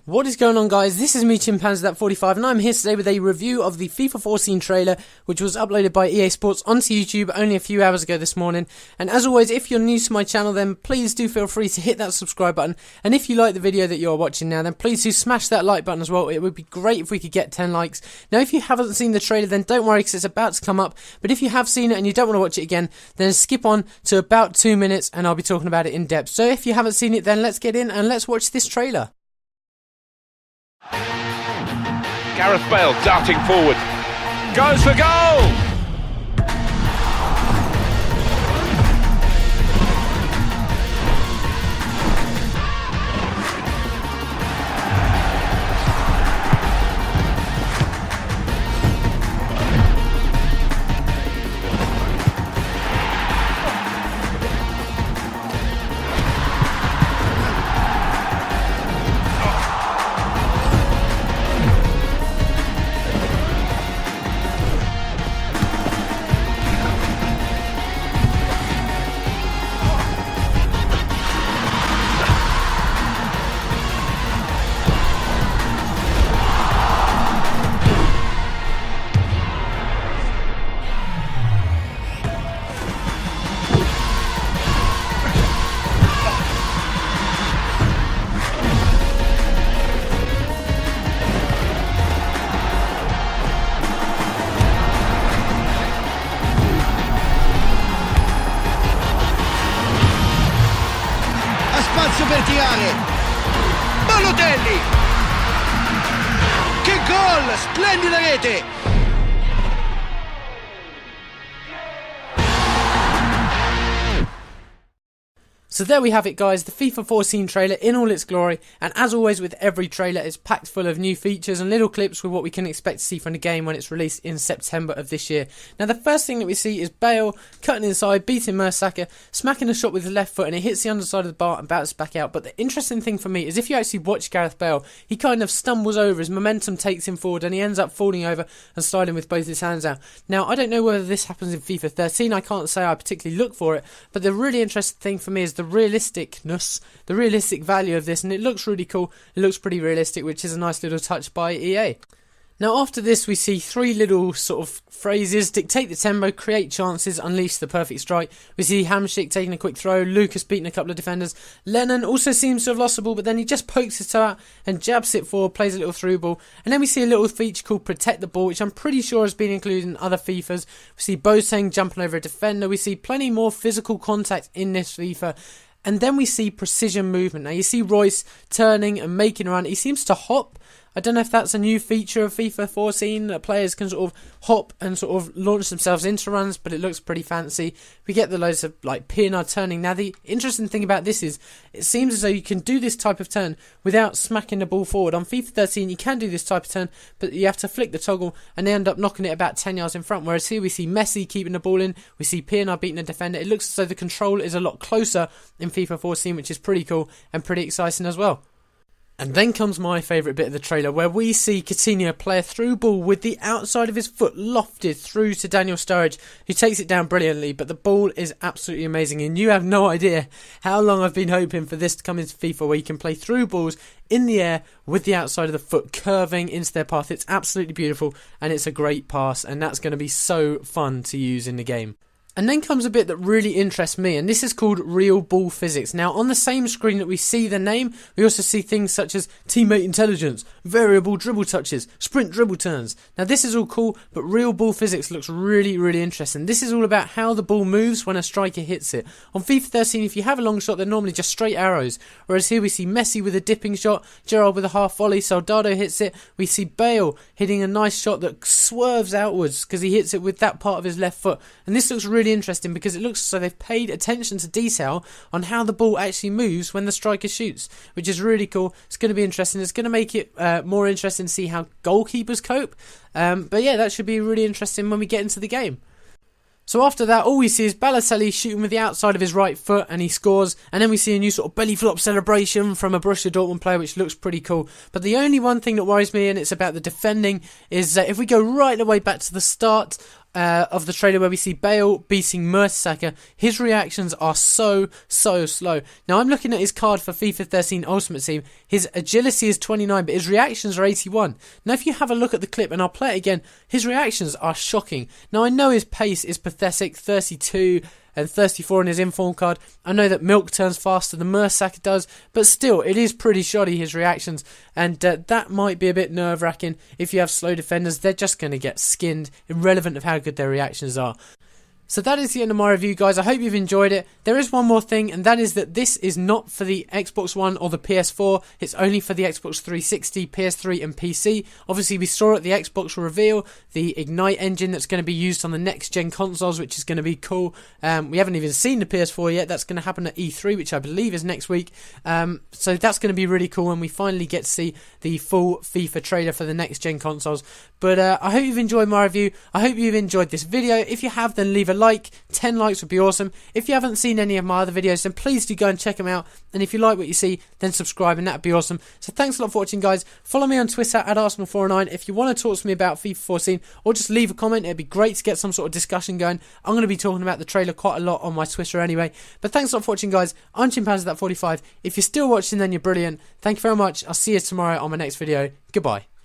What is going on, guys? This is me, Chimpanzee45, and I'm here today with a review of the FIFA 14 trailer, which was uploaded by EA Sports onto YouTube only a few hours ago this morning. And as always, if you're new to my channel, then please do feel free to hit that subscribe button. And if you like the video that you're watching now, then please do smash that like button as well. It would be great if we could get 10 likes. Now, if you haven't seen the trailer, then don't worry, because it's about to come up. But if you have seen it and you don't want to watch it again, then skip on to about 2 minutes and I'll be talking about it in depth. So if you haven't seen it, then let's get in and let's watch this trailer. Gareth Bale darting forward, goes for goal! Spazio verticale, Balotelli, che gol, splendida rete. So there we have it, guys, the FIFA 14 trailer in all its glory, and as always with every trailer, it's packed full of new features and little clips with what we can expect to see from the game when it's released in September of this year. Now, the first thing that we see is Bale cutting inside, beating Mertesacker, smacking a shot with his left foot, and it hits the underside of the bar and bounces back out. But the interesting thing for me is if you actually watch Gareth Bale, he kind of stumbles over, his momentum takes him forward, and he ends up falling over and sliding with both his hands out. Now, I don't know whether this happens in FIFA 13, I can't say I particularly look for it, but the really interesting thing for me is the realistic value of this, and it looks really cool. It looks pretty realistic, which is a nice little touch by EA. Now, after this, we see three little sort of phrases: dictate the tempo, create chances, unleash the perfect strike. We see Hamsik taking a quick throw, Lucas beating a couple of defenders. Lennon also seems to have lost the ball, but then he just pokes his toe out and jabs it forward, plays a little through ball. And then we see a little feature called protect the ball, which I'm pretty sure has been included in other FIFAs. We see Boateng jumping over a defender. We see plenty more physical contact in this FIFA. And then we see precision movement. Now, you see Royce turning and making a run. He seems to hop. I don't know if that's a new feature of FIFA 14, that players can sort of hop and sort of launch themselves into runs, but it looks pretty fancy. We get the loads of like Pienaar turning. Now, the interesting thing about this is it seems as though you can do this type of turn without smacking the ball forward. On FIFA 13, you can do this type of turn, but you have to flick the toggle and they end up knocking it about 10 yards in front. Whereas here we see Messi keeping the ball in, we see Pienaar beating a defender. It looks as though the control is a lot closer in FIFA 14, which is pretty cool and pretty exciting as well. And then comes my favourite bit of the trailer, where we see Coutinho play a through ball with the outside of his foot lofted through to Daniel Sturridge, who takes it down brilliantly. But the ball is absolutely amazing, and you have no idea how long I've been hoping for this to come into FIFA, where you can play through balls in the air with the outside of the foot curving into their path. It's absolutely beautiful, and it's a great pass, and that's going to be so fun to use in the game. And then comes a bit that really interests me, and this is called real ball physics. Now, on the same screen that we see the name, we also see things such as teammate intelligence, variable dribble touches, sprint dribble turns. Now, this is all cool, but real ball physics looks really, really interesting. This is all about how the ball moves when a striker hits it. On FIFA 13, if you have a long shot, they're normally just straight arrows, whereas here we see Messi with a dipping shot, Gerrard with a half volley, Soldado hits it. We see Bale hitting a nice shot that swerves outwards because he hits it with that part of his left foot. And this looks really interesting because it looks as though they've paid attention to detail on how the ball actually moves when the striker shoots, which is really cool. It's going to be interesting. It's going to make it more interesting to see how goalkeepers cope. But yeah, that should be really interesting when we get into the game. So after that, all we see is Balotelli shooting with the outside of his right foot and he scores. And then we see a new sort of belly flop celebration from a Borussia Dortmund player, which looks pretty cool. But the only one thing that worries me, and it's about the defending, is if we go right the way back to the start of the trailer where we see Bale beating Mertesacker, his reactions are so slow. Now I'm looking at his card for FIFA 13 Ultimate Team. His agility is 29, but his reactions are 81. Now if you have a look at the clip, and I'll play it again, his reactions are shocking. Now I know his pace is pathetic, 32 and 34 in his inform card. I know that Milk turns faster than Mertesacker does, but still, it is pretty shoddy, his reactions, and that might be a bit nerve-wracking. If you have slow defenders, they're just going to get skinned, irrelevant of how good their reactions are. So that is the end of my review, guys. I hope you've enjoyed it. There is one more thing, and that is that this is not for the Xbox One or the PS4. It's only for the Xbox 360, PS3 and PC. Obviously, we saw at the Xbox reveal the Ignite engine that's going to be used on the next-gen consoles, which is going to be cool. We haven't even seen the PS4 yet. That's going to happen at E3, which I believe is next week. So that's going to be really cool when we finally get to see the full FIFA trailer for the next-gen consoles. But I hope you've enjoyed my review. I hope you've enjoyed this video. If you have, then leave a like. 10 likes would be awesome. If you haven't seen any of my other videos, then please do go and check them out. And if you like what you see, then subscribe, and that'd be awesome. So thanks a lot for watching, guys. Follow me on Twitter at Arsenal409 if you want to talk to me about FIFA 14, or just leave a comment. It'd be great to get some sort of discussion going. I'm going to be talking about the trailer quite a lot on my Twitter anyway. But thanks a lot for watching, guys. I'm Chimpanzee45. If you're still watching, then you're brilliant. Thank you very much. I'll see you tomorrow on my next video. Goodbye.